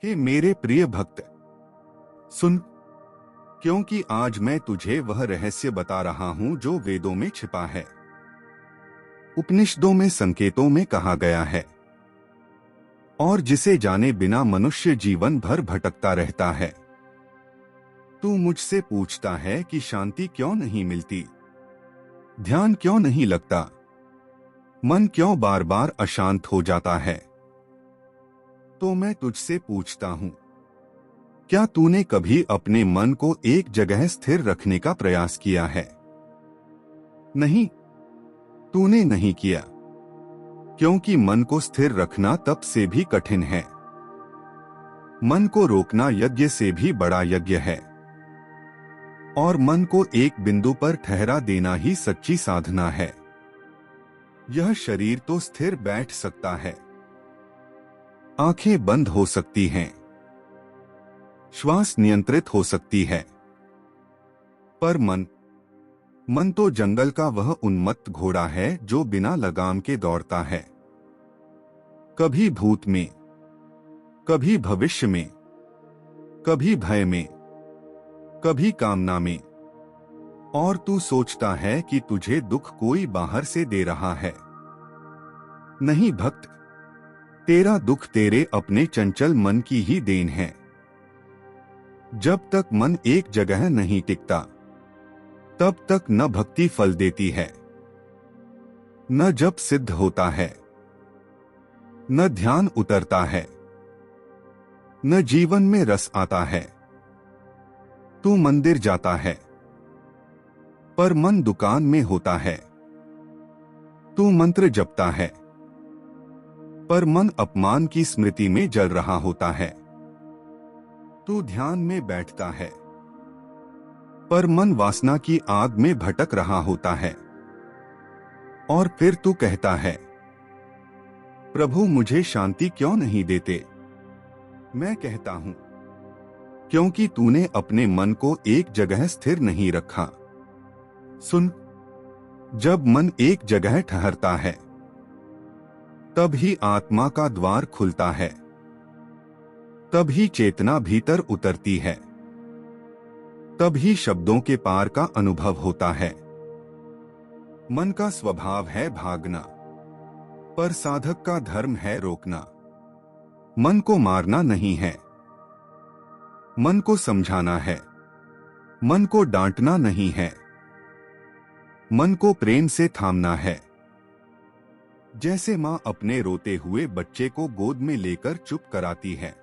हे मेरे प्रिय भक्त, सुन, क्योंकि आज मैं तुझे वह रहस्य बता रहा हूं जो वेदों में छिपा है, उपनिषदों में संकेतों में कहा गया है, और जिसे जाने बिना मनुष्य जीवन भर भटकता रहता है। तू मुझसे पूछता है कि शांति क्यों नहीं मिलती, ध्यान क्यों नहीं लगता, मन क्यों बार बार अशांत हो जाता है। तो मैं तुझसे पूछता हूं, क्या तूने कभी अपने मन को एक जगह स्थिर रखने का प्रयास किया है? नहीं, तूने नहीं किया, क्योंकि मन को स्थिर रखना तप से भी कठिन है। मन को रोकना यज्ञ से भी बड़ा यज्ञ है, और मन को एक बिंदु पर ठहरा देना ही सच्ची साधना है। यह शरीर तो स्थिर बैठ सकता है, आंखें बंद हो सकती हैं, श्वास नियंत्रित हो सकती है, पर मन तो जंगल का वह उन्मत्त घोड़ा है जो बिना लगाम के दौड़ता है, कभी भूत में, कभी भविष्य में, कभी भय में, कभी कामना में। और तू सोचता है कि तुझे दुख कोई बाहर से दे रहा है। नहीं भक्त, तेरा दुख तेरे अपने चंचल मन की ही देन है। जब तक मन एक जगह नहीं टिकता, तब तक न भक्ति फल देती है, न जप सिद्ध होता है, न ध्यान उतरता है, न जीवन में रस आता है। तू मंदिर जाता है, पर मन दुकान में होता है। तू मंत्र जपता है, पर मन अपमान की स्मृति में जल रहा होता है। तू ध्यान में बैठता है, पर मन वासना की आग में भटक रहा होता है। और फिर तू कहता है, प्रभु मुझे शांति क्यों नहीं देते? मैं कहता हूं, क्योंकि तूने अपने मन को एक जगह स्थिर नहीं रखा। सुन, जब मन एक जगह ठहरता है, तब ही आत्मा का द्वार खुलता है, तब ही चेतना भीतर उतरती है, तब ही शब्दों के पार का अनुभव होता है। मन का स्वभाव है भागना, पर साधक का धर्म है रोकना। मन को मारना नहीं है, मन को समझाना है। मन को डांटना नहीं है, मन को प्रेम से थामना है। जैसे मां अपने रोते हुए बच्चे को गोद में लेकर चुप कराती है,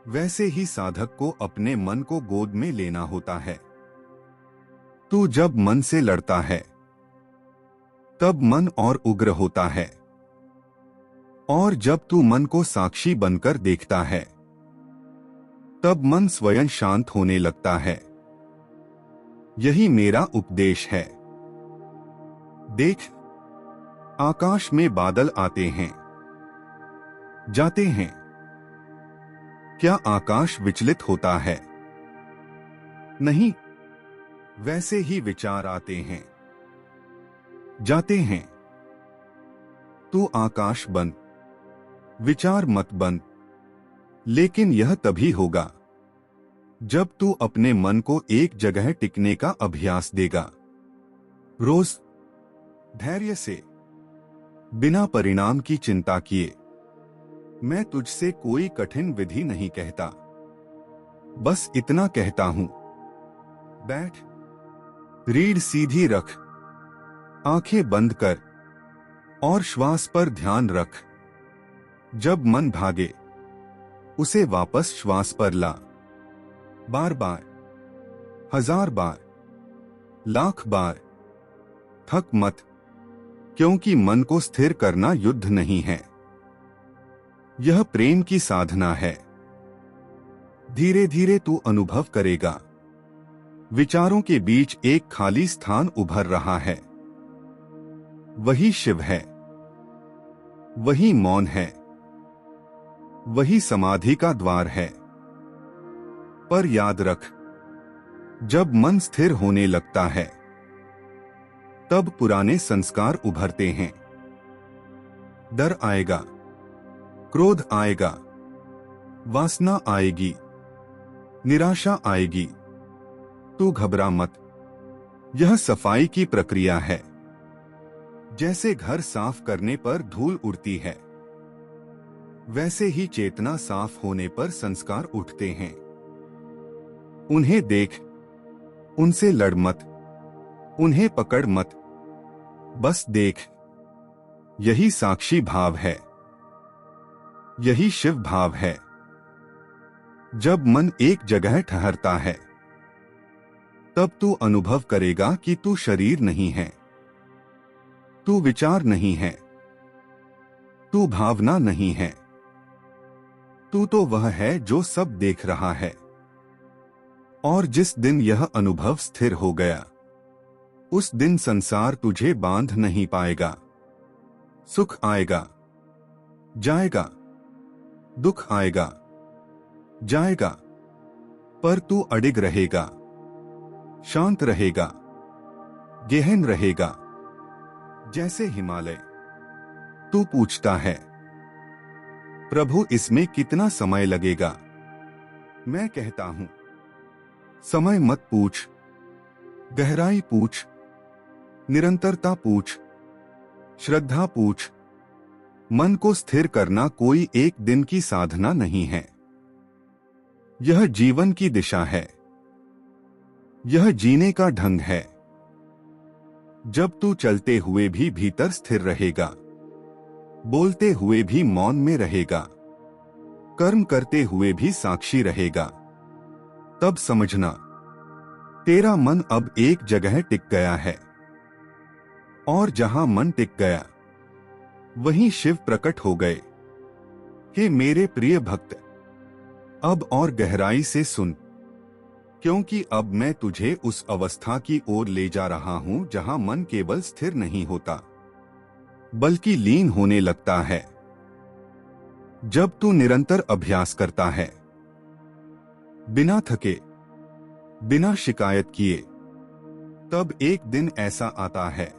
वैसे ही साधक को अपने मन को गोद में लेना होता है। तू जब मन से लड़ता है, तब मन और उग्र होता है, और जब तू मन को साक्षी बनकर देखता है, तब मन स्वयं शांत होने लगता है। यही मेरा उपदेश है। देख, आकाश में बादल आते हैं, जाते हैं। क्या आकाश विचलित होता है? नहीं, वैसे ही विचार आते हैं, जाते हैं। तू आकाश बन, विचार मत बन। लेकिन यह तभी होगा जब तू अपने मन को एक जगह टिकने का अभ्यास देगा, रोज धैर्य से, बिना परिणाम की चिंता किए। मैं तुझसे कोई कठिन विधि नहीं कहता, बस इतना कहता हूं, बैठ, रीढ़ सीधी रख, आंखें बंद कर और श्वास पर ध्यान रख। जब मन भागे, उसे वापस श्वास पर ला। बार बार, 1000 बार, लाख बार। थक मत, क्योंकि मन को स्थिर करना युद्ध नहीं है, यह प्रेम की साधना है। धीरे धीरे तू अनुभव करेगा, विचारों के बीच एक खाली स्थान उभर रहा है। वही शिव है, वही मौन है, वही समाधि का द्वार है। पर याद रख, जब मन स्थिर होने लगता है, तब पुराने संस्कार उभरते हैं। डर आएगा, क्रोध आएगा, वासना आएगी, निराशा आएगी। तू घबरा मत, यह सफाई की प्रक्रिया है। जैसे घर साफ करने पर धूल उड़ती है, वैसे ही चेतना साफ होने पर संस्कार उठते हैं। उन्हें देख, उनसे लड़ मत, उन्हें पकड़ मत, बस देख। यही साक्षी भाव है, यही शिव भाव है। जब मन एक जगह ठहरता है, तब तू अनुभव करेगा कि तू शरीर नहीं है, तू विचार नहीं है, तू भावना नहीं है। तू तो वह है जो सब देख रहा है। और जिस दिन यह अनुभव स्थिर हो गया, उस दिन संसार तुझे बांध नहीं पाएगा। सुख आएगा, जाएगा, दुख आएगा, जाएगा, पर तू अडिग रहेगा, शांत रहेगा, गहन रहेगा, जैसे हिमालय। तू पूछता है, प्रभु इसमें कितना समय लगेगा? मैं कहता हूं, समय मत पूछ, गहराई पूछ, निरंतरता पूछ, श्रद्धा पूछ। मन को स्थिर करना कोई एक दिन की साधना नहीं है। यह जीवन की दिशा है, यह जीने का ढंग है। जब तू चलते हुए भी भीतर स्थिर रहेगा, बोलते हुए भी मौन में रहेगा, कर्म करते हुए भी साक्षी रहेगा, तब समझना तेरा मन अब एक जगह टिक गया है। और जहां मन टिक गया, वहीं शिव प्रकट हो गए। हे मेरे प्रिय भक्त, अब और गहराई से सुन, क्योंकि अब मैं तुझे उस अवस्था की ओर ले जा रहा हूं जहां मन केवल स्थिर नहीं होता, बल्कि लीन होने लगता है। जब तू निरंतर अभ्यास करता है, बिना थके, बिना शिकायत किए, तब एक दिन ऐसा आता है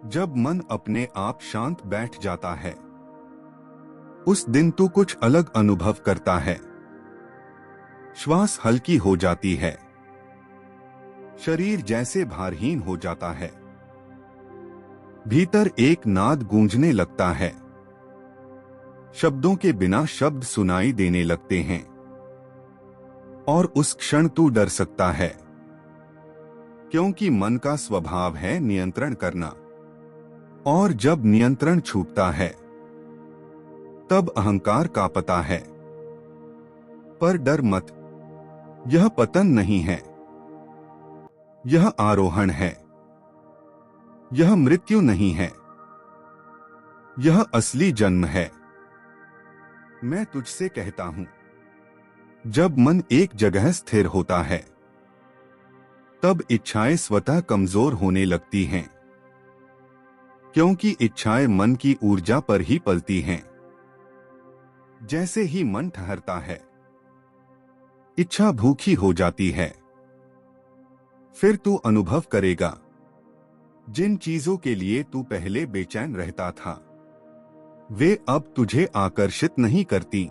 जब मन अपने आप शांत बैठ जाता है। उस दिन तू कुछ अलग अनुभव करता है। श्वास हल्की हो जाती है, शरीर जैसे भारहीन हो जाता है, भीतर एक नाद गूंजने लगता है, शब्दों के बिना शब्द सुनाई देने लगते हैं। और उस क्षण तू डर सकता है, क्योंकि मन का स्वभाव है नियंत्रण करना। और जब नियंत्रण छूटता है, तब अहंकार कांपता है। पर डर मत, यह पतन नहीं है, यह आरोहण है, यह मृत्यु नहीं है, यह असली जन्म है। मैं तुझसे कहता हूं, जब मन एक जगह स्थिर होता है, तब इच्छाएं स्वतः कमजोर होने लगती हैं, क्योंकि इच्छाएं मन की ऊर्जा पर ही पलती हैं। जैसे ही मन ठहरता है, इच्छा भूखी हो जाती है। फिर तू अनुभव करेगा, जिन चीजों के लिए तू पहले बेचैन रहता था, वे अब तुझे आकर्षित नहीं करती।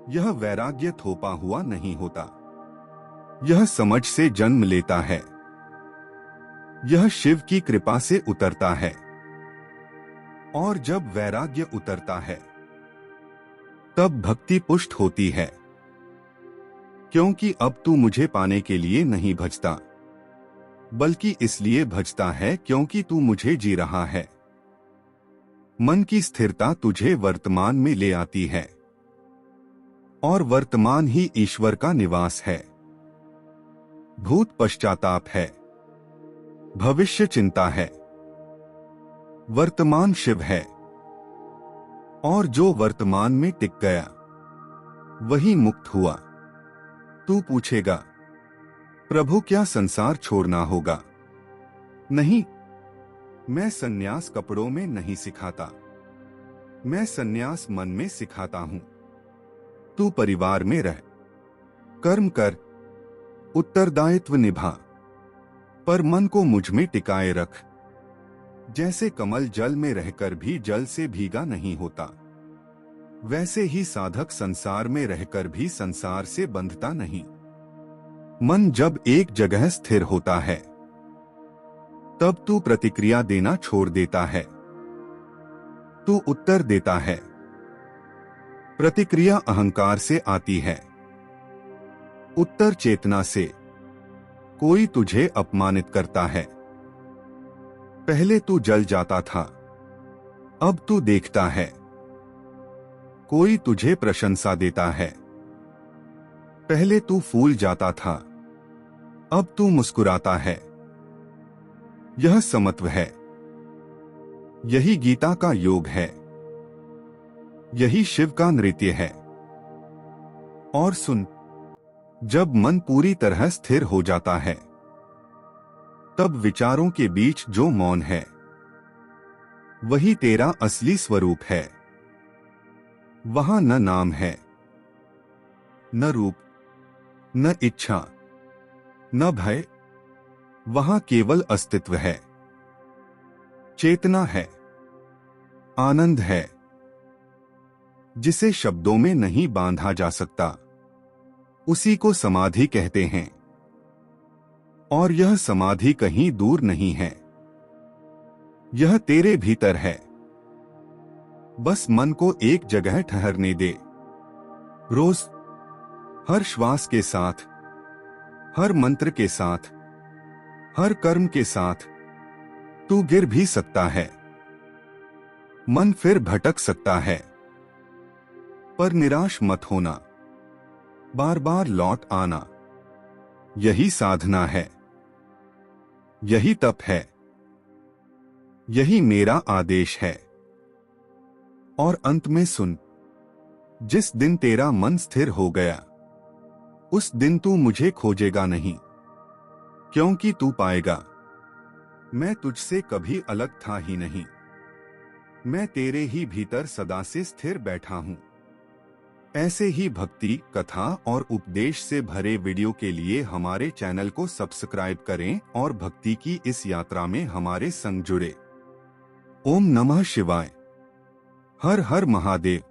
यह वैराग्य थोपा हुआ नहीं होता, यह समझ से जन्म लेता है, यह शिव की कृपा से उतरता है। और जब वैराग्य उतरता है, तब भक्ति पुष्ट होती है, क्योंकि अब तू मुझे पाने के लिए नहीं भजता, बल्कि इसलिए भजता है क्योंकि तू मुझे जी रहा है। मन की स्थिरता तुझे वर्तमान में ले आती है, और वर्तमान ही ईश्वर का निवास है। भूत पश्चाताप है, भविष्य चिंता है, वर्तमान शिव है। और जो वर्तमान में टिक गया, वही मुक्त हुआ। तू पूछेगा, प्रभु क्या संसार छोड़ना होगा? नहीं, मैं सन्यास कपड़ों में नहीं सिखाता, मैं सन्यास मन में सिखाता हूं। तू परिवार में रह, कर्म कर, उत्तरदायित्व निभा, पर मन को मुझ में टिकाए रख। जैसे कमल जल में रहकर भी जल से भीगा नहीं होता, वैसे ही साधक संसार में रहकर भी संसार से बंधता नहीं। मन जब एक जगह स्थिर होता है तब तू प्रतिक्रिया देना छोड़ देता है। तू उत्तर देता है। प्रतिक्रिया अहंकार से आती है, उत्तर चेतना से। कोई तुझे अपमानित करता है, पहले तू जल जाता था, अब तू देखता है। कोई तुझे प्रशंसा देता है, पहले तू फूल जाता था, अब तू मुस्कुराता है। यह समत्व है। यही गीता का योग है। यही शिव का नृत्य है। और सुन, जब मन पूरी तरह स्थिर हो जाता है तब विचारों के बीच जो मौन है वही तेरा असली स्वरूप है। वहां न नाम है, न रूप, न इच्छा, न भय। वहां केवल अस्तित्व है, चेतना है, आनंद है, जिसे शब्दों में नहीं बांधा जा सकता। उसी को समाधि कहते हैं। और यह समाधि कहीं दूर नहीं है, यह तेरे भीतर है। बस मन को एक जगह ठहरने दे। रोज, हर श्वास के साथ, हर मंत्र के साथ, हर कर्म के साथ तू गिर भी सकता है। मन फिर भटक सकता है, पर निराश मत होना। बार बार लौट आना, यही साधना है, यही तप है, यही मेरा आदेश है। और अंत में सुन, जिस दिन तेरा मन स्थिर हो गया उस दिन तू मुझे खोजेगा नहीं, क्योंकि तू पाएगा मैं तुझसे कभी अलग था ही नहीं। मैं तेरे ही भीतर सदा से स्थिर बैठा हूं। ऐसे ही भक्ति, कथा और उपदेश से भरे वीडियो के लिए हमारे चैनल को सब्सक्राइब करें और भक्ति की इस यात्रा में हमारे संग जुड़े। ओम नमः शिवाय। हर हर महादेव।